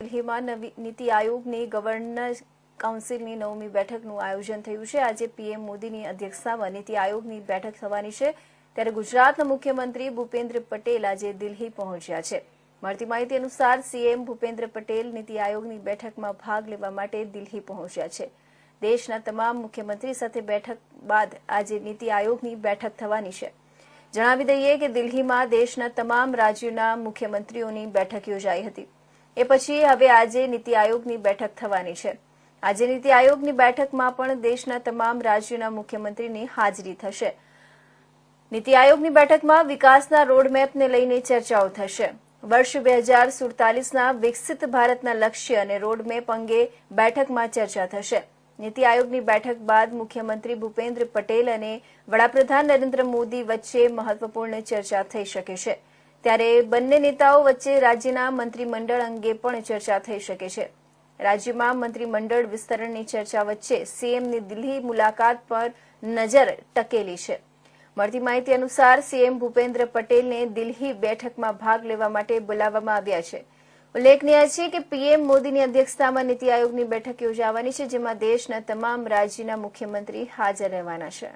દિલ્હીમાં નીતિ આયોગની ગવર્નન્સ કાઉન્સિલની 9મી બેઠકનું આયોજન થયું છે। આજે પીએમ મોદીની અધ્યક્ષતામાં નીતિ આયોગની બેઠક થવાની છે, ત્યારે ગુજરાતના મુખ્યમંત્રી ભૂપેન્દ્ર પટેલ આજે દિલ્હી પહોંચ્યા છે। મળતી માહિતી અનુસાર સીએમ ભૂપેન્દ્ર પટેલ નીતિ આયોગની બેઠકમાં ભાગ લેવા માટે દિલ્હી પહોંચ્યા છે। દેશના તમામ મુખ્યમંત્રી સાથે બેઠક બાદ આજે નીતિ આયોગની બેઠક થવાની છે। જણાવી દઈએ કે દિલ્હીમાં દેશના તમામ રાજ્યોના મુખ્યમંત્રીઓની બેઠક યોજાઈ હતી। એ પછી હવે આજે નીતિ આયોગની બેઠક થવાની છે। આજે નીતિ આયોગની બેઠકમાં પણ દેશના તમામ રાજ્યોના મુખ્યમંત્રીની હાજરી થશે। નીતિ આયોગની બેઠકમાં વિકાસના રોડમેપને લઈને ચર્ચાઓ થશે। વર્ષ 2047ના વિકસિત ભારતના લક્ષ્ય અને રોડમેપ અંગે બેઠકમાં ચર્ચા થશે। નીતિ આયોગની બેઠક બાદ મુખ્યમંત્રી ભૂપેન્દ્ર પટેલ અને વડાપ્રધાન નરેન્દ્ર મોદી વચ્ચે મહત્વપૂર્ણ ચર્ચા થઈ શકે છે, ત્યારે બંને નેતાઓ વચ્ચે રાજ્યના મંત્રીમંડળ અંગે પણ ચર્ચા થઈ શકે છે। રાજ્યમાં મંત્રીમંડળ વિસ્તરણની ચર્ચા વચ્ચે સીએમની દિલ્હી મુલાકાત પર નજર ટકેલી છે। મળતી માહિતી અનુસાર સીએમ ભૂપેન્દ્ર પટેલને દિલ્હી બેઠકમાં ભાગ લેવા માટે બોલાવવામાં આવ્યા છે। ઉલ્લેખનીય છે કે પીએમ મોદીની અધ્યક્ષતામાં નીતિ આયોગની બેઠક યોજાવાની છે, જેમાં દેશના તમામ રાજ્યના મુખ્યમંત્રી હાજર રહેવાના છે।